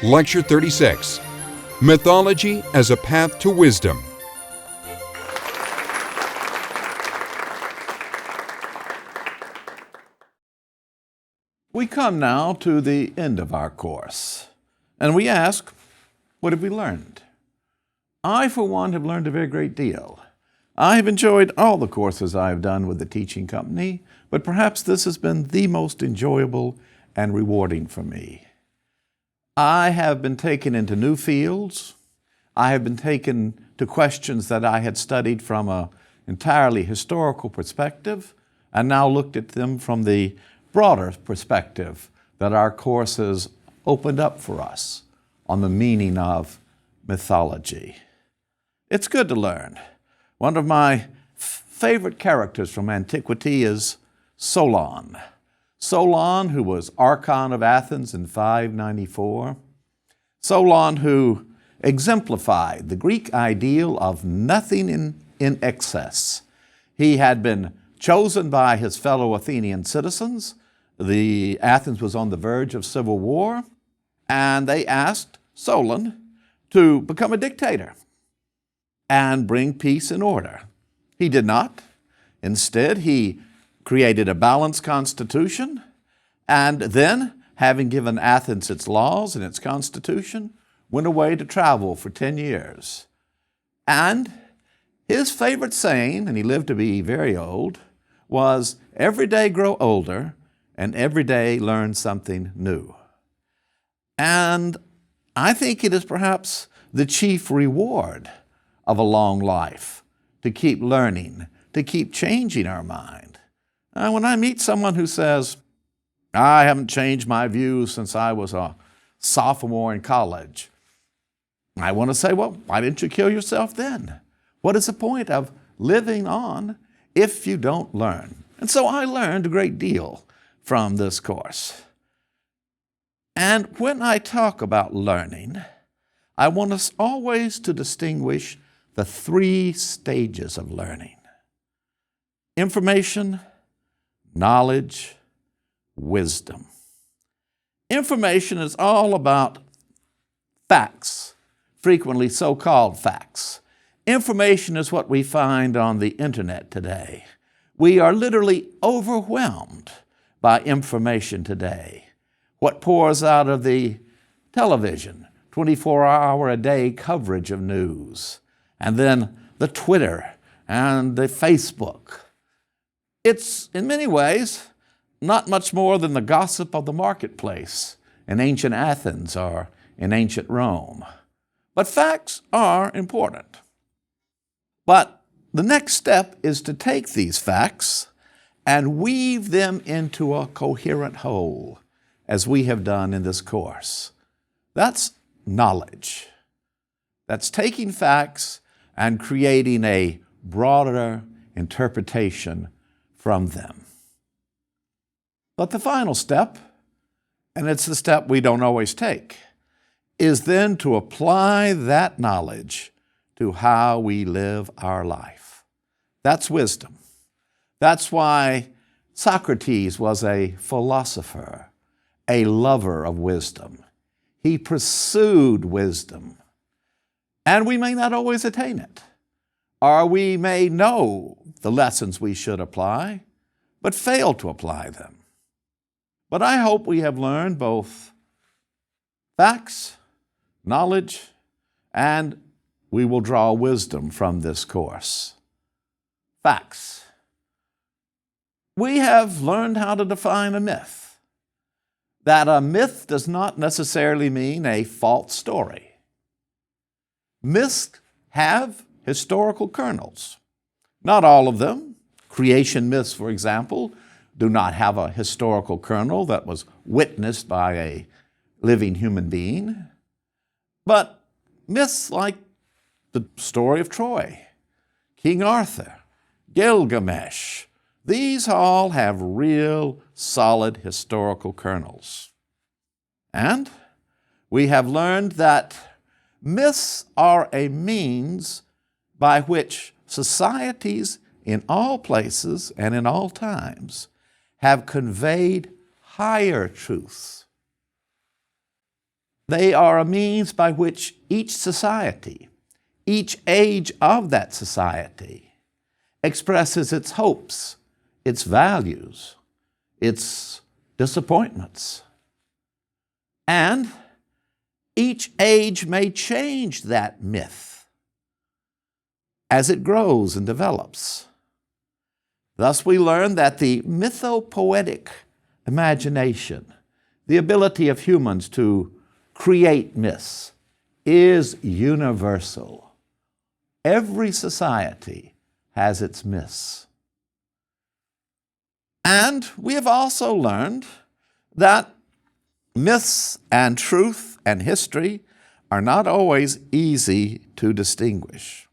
Lecture 36, Mythology as a Path to Wisdom. We come now to the end of our course, and we ask, what have we learned? I, for one, have learned a very great deal. I have enjoyed all the courses I have done with the teaching company, but perhaps this has been the most enjoyable and rewarding for me. I have been taken into new fields. I have been taken to questions that I had studied from an entirely historical perspective, and now looked at them from the broader perspective that our course has opened up for us on the meaning of mythology. It's good to learn. One of my favorite characters from antiquity is Solon. Solon, who was Archon of Athens in 594. Solon, who exemplified the Greek ideal of nothing in excess. He had been chosen by his fellow Athenian citizens. Athens was on the verge of civil war, and they asked Solon to become a dictator and bring peace and order. He did not. Instead, he created a balanced constitution, and then, having given Athens its laws and its constitution, went away to travel for 10 years. And his favorite saying, and he lived to be very old, was, "Every day grow older, and every day learn something new." And I think it is perhaps the chief reward of a long life, to keep learning, to keep changing our mind. When I meet someone who says, "I haven't changed my views since I was a sophomore in college," I want to say, well, why didn't you kill yourself then? What is the point of living on if you don't learn? And so I learned a great deal from this course. And when I talk about learning, I want us always to distinguish the three stages of learning: information, knowledge, wisdom. Information is all about facts, frequently so-called facts. Information is what we find on the internet today. We are literally overwhelmed by information today. What pours out of the television, 24-hour-a-day coverage of news, and then the Twitter and the Facebook. It's, in many ways, not much more than the gossip of the marketplace in ancient Athens or in ancient Rome. But facts are important. But the next step is to take these facts and weave them into a coherent whole, as we have done in this course. That's knowledge. That's taking facts and creating a broader interpretation from them. But the final step, and it's the step we don't always take, is then to apply that knowledge to how we live our life. That's wisdom. That's why Socrates was a philosopher, a lover of wisdom. He pursued wisdom. And we may not always attain it, or we may know the lessons we should apply, but fail to apply them. But I hope we have learned both facts, knowledge, and we will draw wisdom from this course. Facts. We have learned how to define a myth. That a myth does not necessarily mean a false story. Myths have historical kernels. Not all of them. Creation myths, for example, do not have a historical kernel that was witnessed by a living human being. But myths like the story of Troy, King Arthur, Gilgamesh, these all have real, solid historical kernels. And we have learned that myths are a means by which societies in all places and in all times have conveyed higher truths. They are a means by which each society, each age of that society, expresses its hopes, its values, its disappointments. And each age may change that myth as it grows and develops. Thus we learn that the mythopoetic imagination, the ability of humans to create myths, is universal. Every society has its myths. And we have also learned that myths and truth and history are not always easy to distinguish.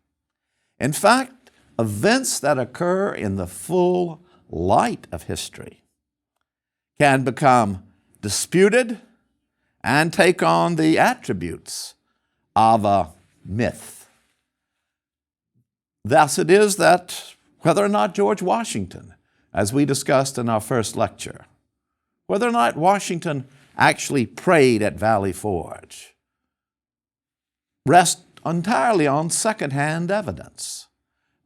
In fact, events that occur in the full light of history can become disputed and take on the attributes of a myth. Thus it is that whether or not George Washington, as we discussed in our first lecture, whether or not Washington actually prayed at Valley Forge, rests entirely on secondhand evidence.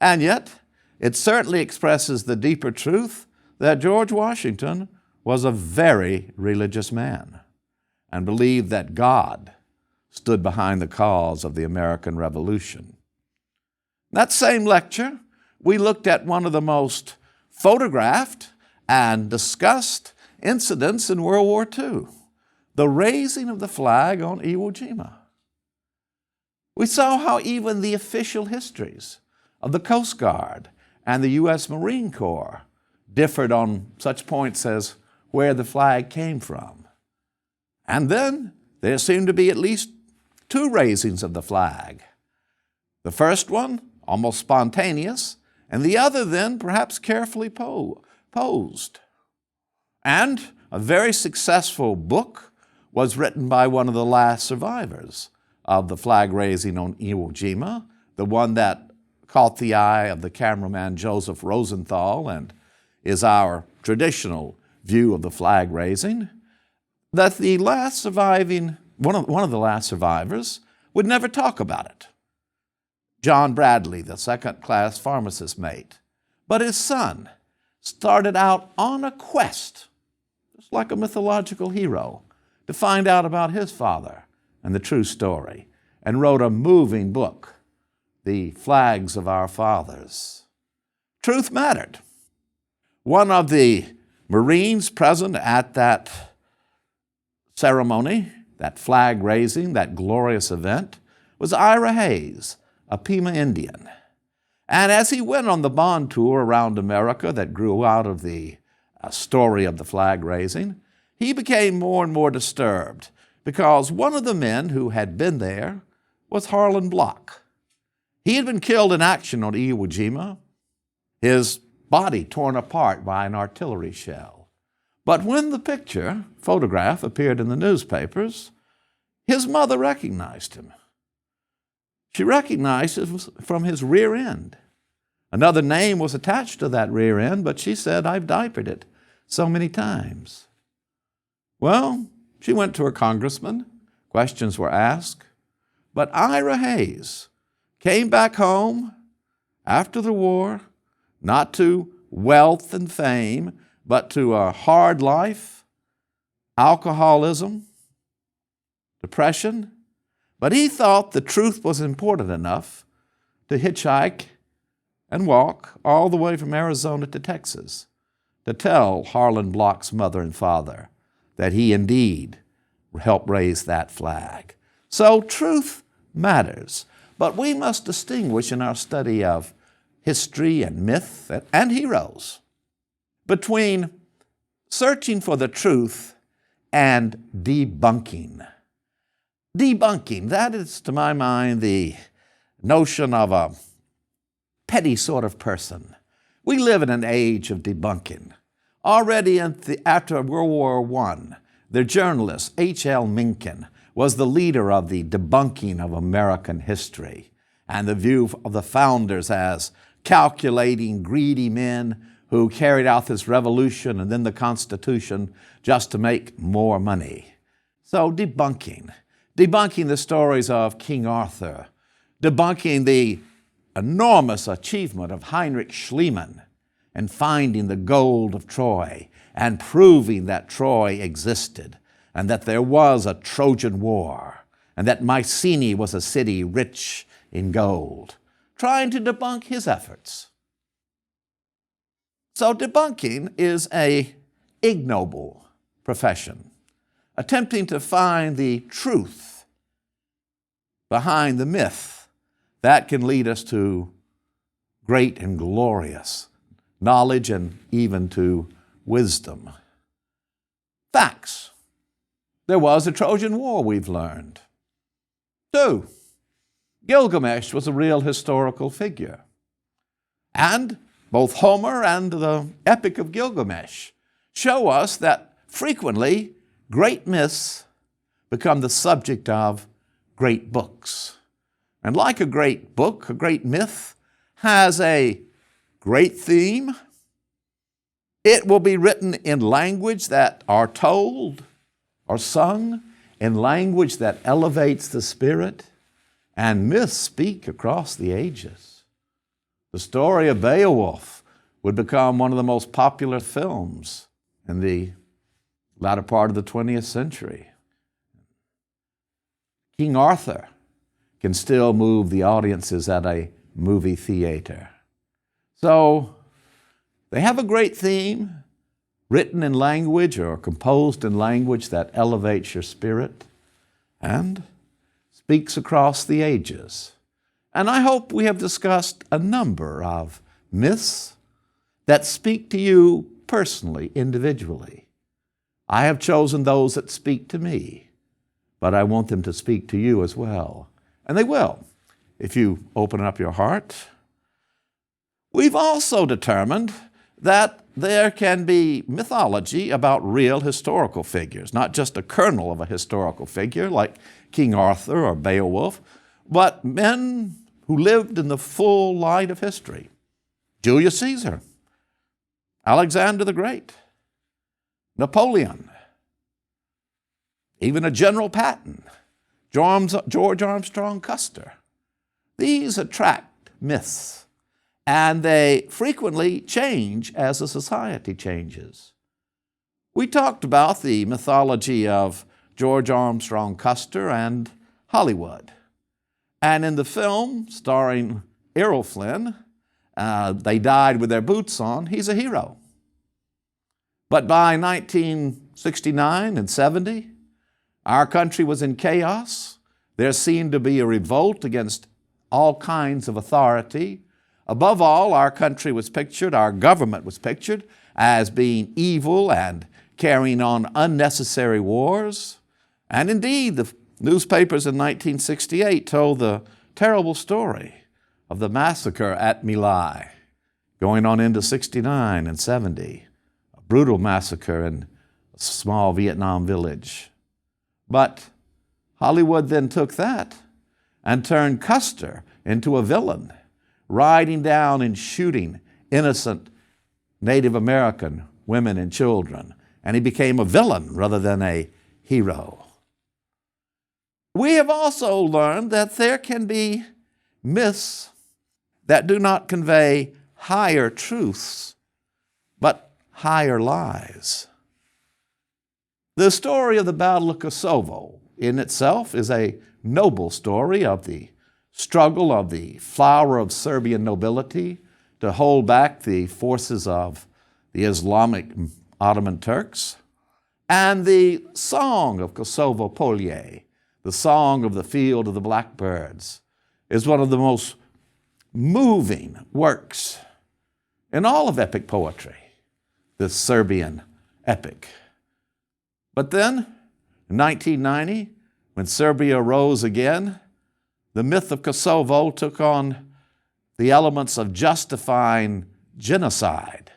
And yet, it certainly expresses the deeper truth that George Washington was a very religious man and believed that God stood behind the cause of the American Revolution. That same lecture, we looked at one of the most photographed and discussed incidents in World War II, the raising of the flag on Iwo Jima. We saw how even the official histories of the Coast Guard and the U.S. Marine Corps differed on such points as where the flag came from. And then there seemed to be at least two raisings of the flag. The first one, almost spontaneous, and the other then perhaps carefully posed. And a very successful book was written by one of the last survivors of the flag raising on Iwo Jima, the one that caught the eye of the cameraman Joseph Rosenthal and is our traditional view of the flag raising, that the last surviving, one of the last survivors would never talk about it. John Bradley, the second-class pharmacist mate. But his son started out on a quest, just like a mythological hero, to find out about his father and the true story, and wrote a moving book, The Flags of Our Fathers. Truth mattered. One of the Marines present at that ceremony, that flag raising, that glorious event, was Ira Hayes, a Pima Indian. And as he went on the bond tour around America that grew out of the story of the flag raising, he became more and more disturbed because one of the men who had been there was Harlan Block. He had been killed in action on Iwo Jima, his body torn apart by an artillery shell. But when the photograph appeared in the newspapers, his mother recognized him. She recognized him from his rear end. Another name was attached to that rear end, but she said, "I've diapered it so many times." Well, she went to her congressman. Questions were asked. But Ira Hayes came back home after the war, not to wealth and fame, but to a hard life, alcoholism, depression. But he thought the truth was important enough to hitchhike and walk all the way from Arizona to Texas to tell Harlan Block's mother and father that he indeed helped raise that flag. So truth matters, but we must distinguish in our study of history and myth and heroes between searching for the truth and debunking. Debunking, that is, to my mind, the notion of a petty sort of person. We live in an age of debunking. Already after World War I, the journalist H.L. Mencken was the leader of the debunking of American history and the view of the founders as calculating, greedy men who carried out this revolution and then the Constitution just to make more money. So debunking. debunking the stories of King Arthur, debunking the enormous achievement of Heinrich Schliemann in finding the gold of Troy and proving that Troy existed and that there was a Trojan War and that Mycenae was a city rich in gold, trying to debunk his efforts. So debunking is an ignoble profession, attempting to find the truth behind the myth that can lead us to great and glorious knowledge and even to wisdom. Facts. There was a Trojan War, we've learned. 2, Gilgamesh was a real historical figure. And both Homer and the Epic of Gilgamesh show us that frequently great myths become the subject of great books. And like a great book, a great myth has a great theme. It will be written in language that are told or sung, in language that elevates the spirit, and myths speak across the ages. The story of Beowulf would become one of the most popular films in the latter part of the 20th century. King Arthur can still move the audiences at a movie theater. So they have a great theme, written in language or composed in language that elevates your spirit and speaks across the ages. And I hope we have discussed a number of myths that speak to you personally, individually. I have chosen those that speak to me, but I want them to speak to you as well. And they will, if you open up your heart. We've also determined that there can be mythology about real historical figures, not just a kernel of a historical figure like King Arthur or Beowulf, but men who lived in the full light of history. Julius Caesar, Alexander the Great, Napoleon, even a General Patton, George Armstrong Custer. These attract myths, and they frequently change as a society changes. We talked about the mythology of George Armstrong Custer and Hollywood. And in the film starring Errol Flynn, they died with their boots on, he's a hero. But by 1969 and 70, our country was in chaos. There seemed to be a revolt against all kinds of authority. Above all, our country was pictured, our government was pictured as being evil and carrying on unnecessary wars. And indeed, the newspapers in 1968 told the terrible story of the massacre at My Lai, going on into 69 and 70, a brutal massacre in a small Vietnam village. But Hollywood then took that and turned Custer into a villain, riding down and shooting innocent Native American women and children. And he became a villain rather than a hero. We have also learned that there can be myths that do not convey higher truths, but higher lies. The story of the Battle of Kosovo in itself is a noble story of the struggle of the flower of Serbian nobility to hold back the forces of the Islamic Ottoman Turks, and the song of Kosovo Polje, the song of the field of the blackbirds, is one of the most moving works in all of epic poetry, this Serbian epic. But then, in 1990, when Serbia rose again, the myth of Kosovo took on the elements of justifying genocide.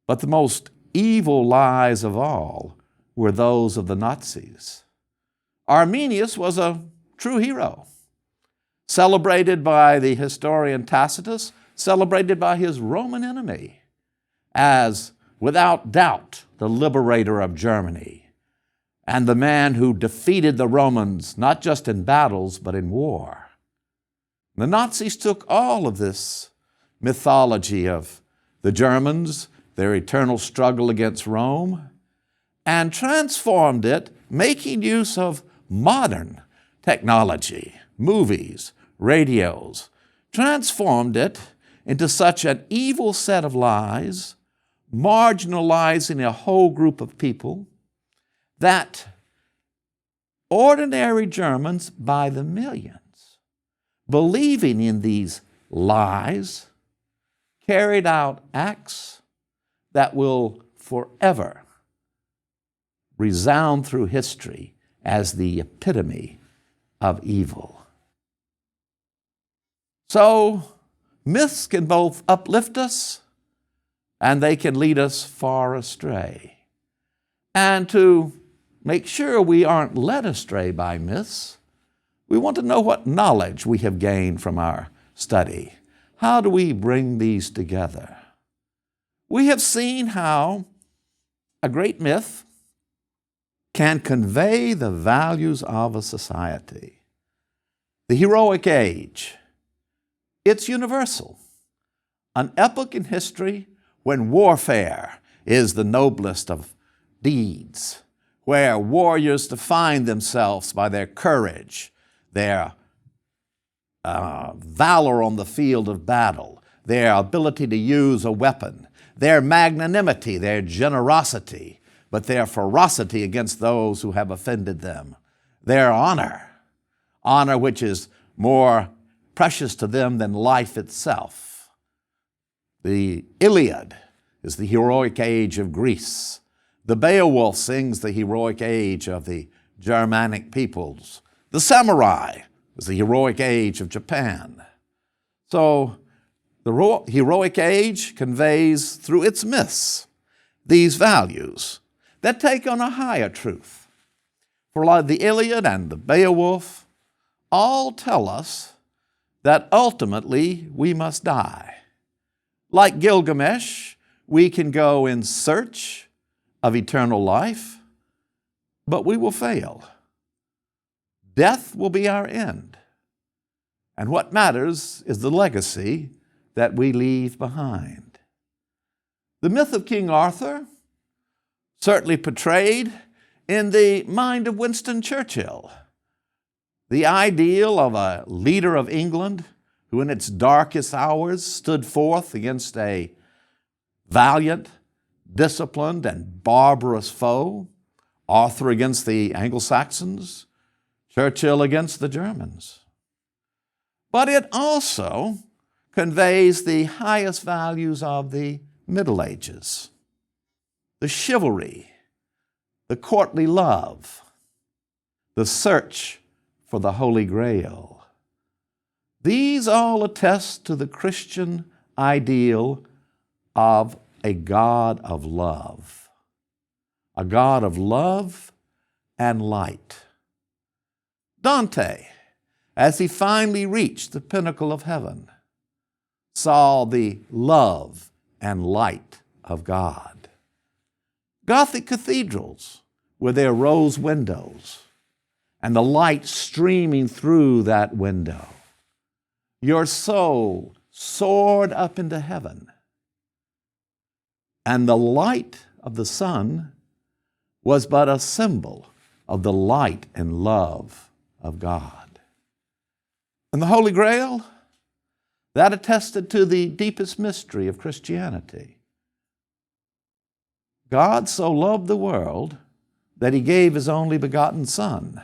But the most evil lies of all were those of the Nazis. Arminius was a true hero, celebrated by the historian Tacitus, celebrated by his Roman enemy as, without doubt, the liberator of Germany. and the man who defeated the Romans, not just in battles, but in war. The Nazis took all of this mythology of the Germans, their eternal struggle against Rome, and transformed it, making use of modern technology, movies, radios, transformed it into such an evil set of lies, marginalizing a whole group of people, that ordinary Germans by the millions, believing in these lies, carried out acts that will forever resound through history as the epitome of evil. So, myths can both uplift us and they can lead us far astray. And to make sure we aren't led astray by myths, we want to know what knowledge we have gained from our study. How do we bring these together? We have seen how a great myth can convey the values of a society. The heroic age, it's universal. An epoch in history when warfare is the noblest of deeds, where warriors define themselves by their courage, their valor on the field of battle, their ability to use a weapon, their magnanimity, their generosity, but their ferocity against those who have offended them, their honor which is more precious to them than life itself. The Iliad is the heroic age of Greece. The Beowulf sings the heroic age of the Germanic peoples. The samurai is the heroic age of Japan. So the heroic age conveys through its myths these values that take on a higher truth. For like the Iliad and the Beowulf all tell us that ultimately we must die. Like Gilgamesh, we can go in search of eternal life, but we will fail. Death will be our end. And what matters is the legacy that we leave behind. The myth of King Arthur, certainly portrayed in the mind of Winston Churchill, the ideal of a leader of England who in its darkest hours stood forth against a valiant, disciplined, and barbarous foe, Arthur against the Anglo-Saxons, Churchill against the Germans. But it also conveys the highest values of the Middle Ages, the chivalry, the courtly love, the search for the Holy Grail. These all attest to the Christian ideal of a God of love, a God of love and light. Dante, as he finally reached the pinnacle of heaven, saw the love and light of God. Gothic cathedrals with their rose windows and the light streaming through that window. Your soul soared up into heaven, and the light of the sun was but a symbol of the light and love of God. And the Holy Grail, that attested to the deepest mystery of Christianity. God so loved the world that he gave his only begotten Son,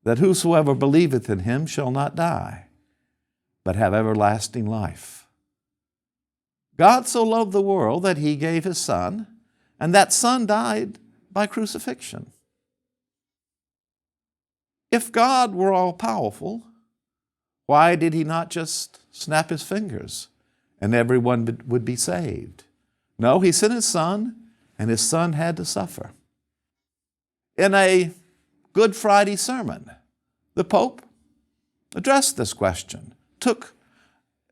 that whosoever believeth in him shall not die, but have everlasting life. God so loved the world that he gave his Son, and that Son died by crucifixion. If God were all-powerful, why did he not just snap his fingers and everyone would be saved? No, he sent his Son, and his Son had to suffer. In a Good Friday sermon, the Pope addressed this question, took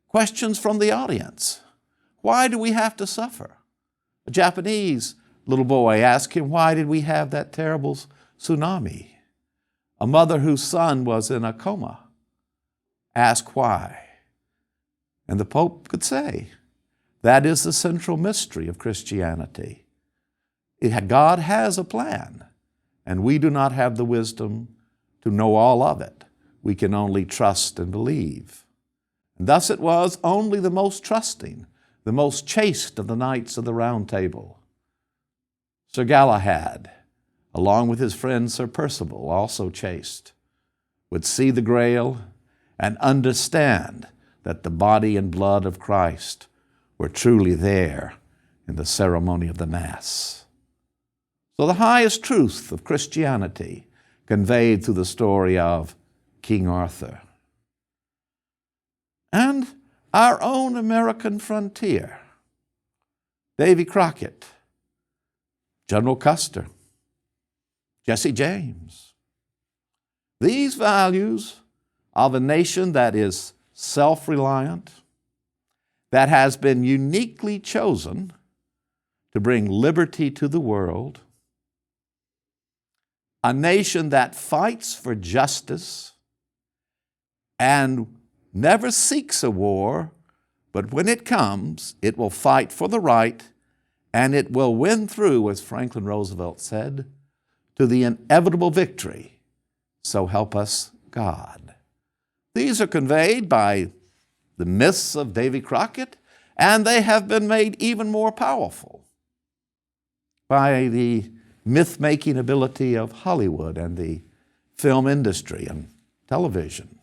questions from the audience. Why do we have to suffer? A Japanese little boy asked him, why did we have that terrible tsunami. A mother whose son was in a coma. Ask why. And the Pope could say, that is the central mystery of Christianity. God has a plan, and we do not have the wisdom to know all of it. We can only trust and believe. And thus it was only the most trusting, the most chaste of the knights of the Round Table, Sir Galahad, along with his friend Sir Percival, also chaste, would see the Grail and understand that the body and blood of Christ were truly there in the ceremony of the Mass. So the highest truth of Christianity conveyed through the story of King Arthur. And our own American frontier, Davy Crockett, General Custer, Jesse James. These values of a nation that is self-reliant, that has been uniquely chosen to bring liberty to the world, a nation that fights for justice and never seeks a war, but when it comes, it will fight for the right, and it will win through, as Franklin Roosevelt said, to the inevitable victory. So help us God. These are conveyed by the myths of Davy Crockett, and they have been made even more powerful by the myth-making ability of Hollywood and the film industry and television.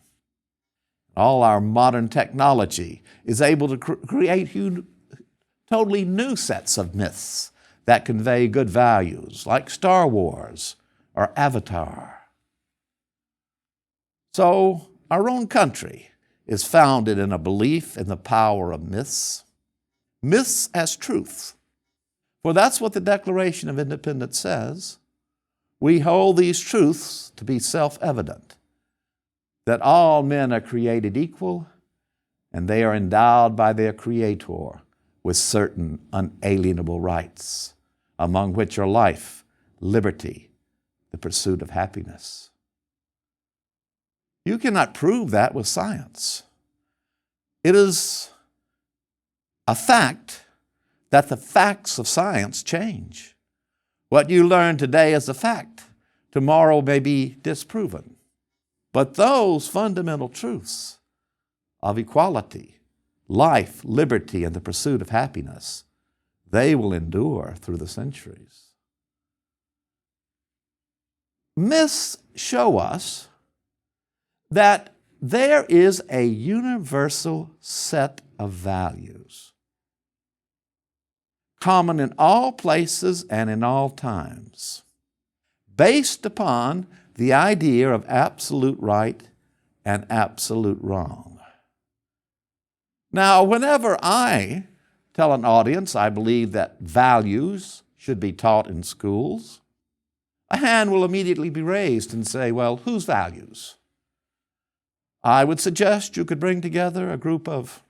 All our modern technology is able to create totally new sets of myths that convey good values, like Star Wars or Avatar. So our own country is founded in a belief in the power of myths, myths as truths. For that's what the Declaration of Independence says. We hold these truths to be self-evident, that all men are created equal, and they are endowed by their Creator with certain unalienable rights, among which are life, liberty, the pursuit of happiness. You cannot prove that with science. It is a fact that the facts of science change. What you learn today is a fact. Tomorrow may be disproven. But those fundamental truths of equality, life, liberty, and the pursuit of happiness, they will endure through the centuries. Myths show us that there is a universal set of values, common in all places and in all times, based upon the idea of absolute right and absolute wrong. Now, whenever I tell an audience I believe that values should be taught in schools, a hand will immediately be raised and say, well, whose values? I would suggest you could bring together a group of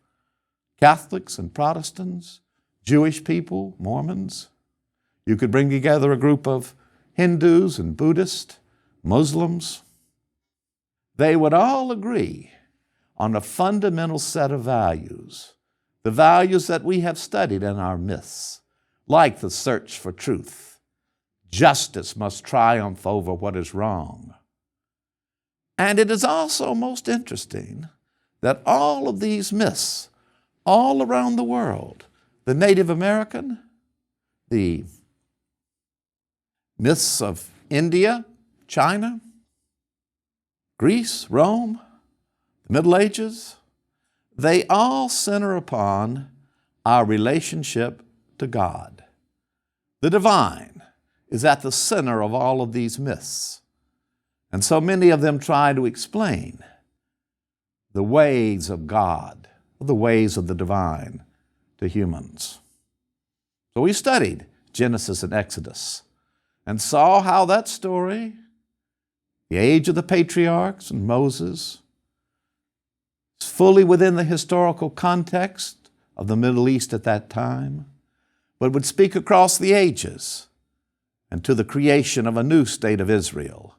Catholics and Protestants, Jewish people, Mormons. You could bring together a group of Hindus and Buddhists, Muslims. They would all agree on a fundamental set of values, the values that we have studied in our myths, like the search for truth. Justice must triumph over what is wrong. And it is also most interesting that all of these myths, all around the world, the Native American, the myths of India, China, Greece, Rome, the Middle Ages, they all center upon our relationship to God. The divine is at the center of all of these myths. And so many of them try to explain the ways of God, the ways of the divine to humans. So we studied Genesis and Exodus and saw how that story, the age of the patriarchs and Moses, is fully within the historical context of the Middle East at that time, but would speak across the ages and to the creation of a new state of Israel,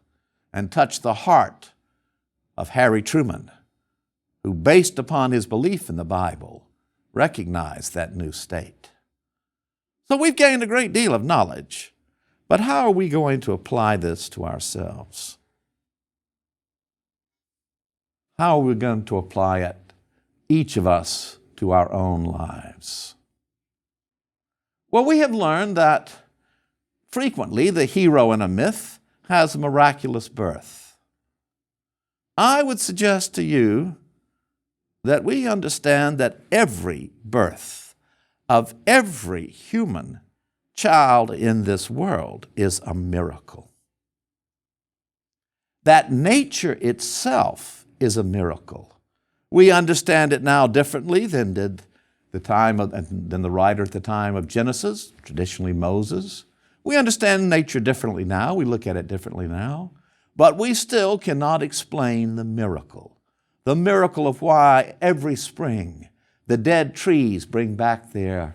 and touched the heart of Harry Truman, who, based upon his belief in the Bible, recognized that new state. So we've gained a great deal of knowledge, but how are we going to apply this to ourselves? How are we going to apply it, each of us, to our own lives? Well, we have learned that frequently the hero in a myth has a miraculous birth. I would suggest to you that we understand that every birth of every human child in this world is a miracle. That nature itself is a miracle. We understand it now differently than did the writer at the time of Genesis, traditionally Moses. We understand nature differently now. We look at it differently now. But we still cannot explain the miracle. The miracle of why every spring the dead trees bring back their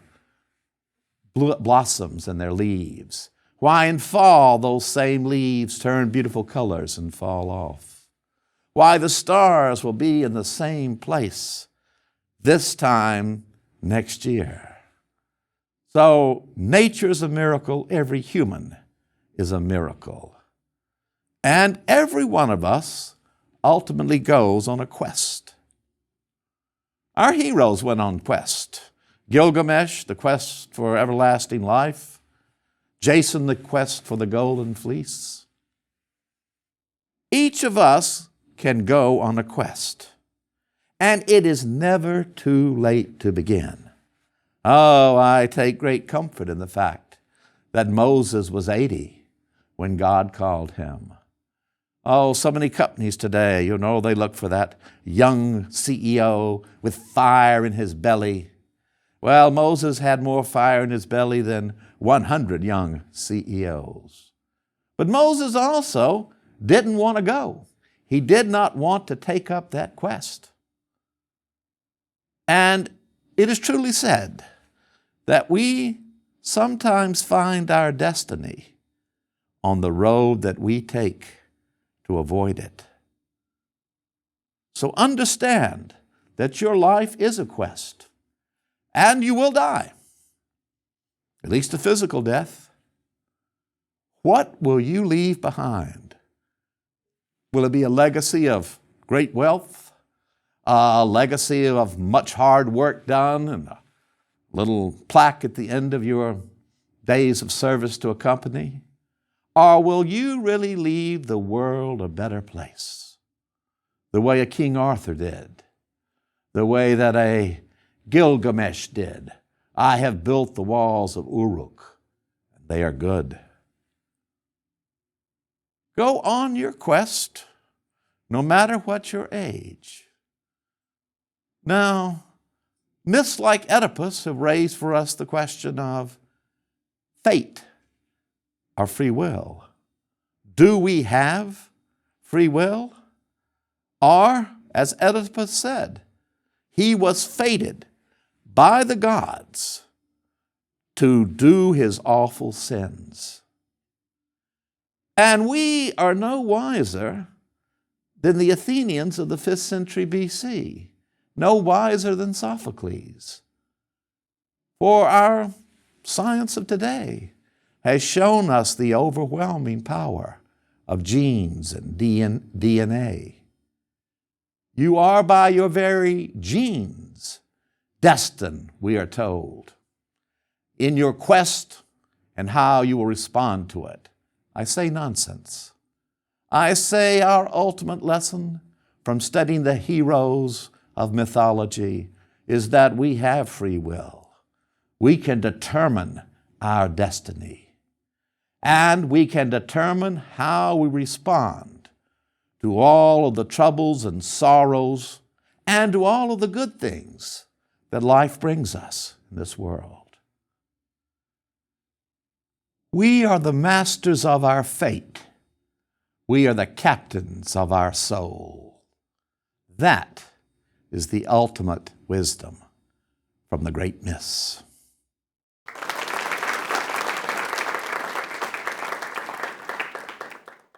blossoms and their leaves. Why in fall those same leaves turn beautiful colors and fall off. Why the stars will be in the same place this time next year. So nature is a miracle. Every human is a miracle. And every one of us ultimately goes on a quest. Our heroes went on quest. Gilgamesh, the quest for everlasting life. Jason, the quest for the golden fleece. Each of us can go on a quest, and it is never too late to begin. Oh, I take great comfort in the fact that Moses was 80 when God called him. Oh, so many companies today, they look for that young CEO with fire in his belly. Well, Moses had more fire in his belly than 100 young CEOs. But Moses also didn't want to go. He did not want to take up that quest. And it is truly said that we sometimes find our destiny on the road that we take to avoid it. So understand that your life is a quest, and you will die, at least a physical death. What will you leave behind? Will it be a legacy of great wealth, a legacy of much hard work done, and a little plaque at the end of your days of service to a company? Or will you really leave the world a better place, the way a King Arthur did, the way that a Gilgamesh did? I have built the walls of Uruk, and they are good. Go on your quest, no matter what your age. Now, myths like Oedipus have raised for us the question of fate or free will. Do we have free will? Or, as Oedipus said, he was fated by the gods to do his awful sins. And we are no wiser than the Athenians of the 5th century BC, no wiser than Sophocles. For our science of today has shown us the overwhelming power of genes and DNA. You are by your very genes destined, we are told, in your quest and how you will respond to it. I say nonsense. I say our ultimate lesson from studying the heroes of mythology is that we have free will. We can determine our destiny. And we can determine how we respond to all of the troubles and sorrows and to all of the good things that life brings us in this world. We are the masters of our fate. We are the captains of our soul. That is the ultimate wisdom from the great myths.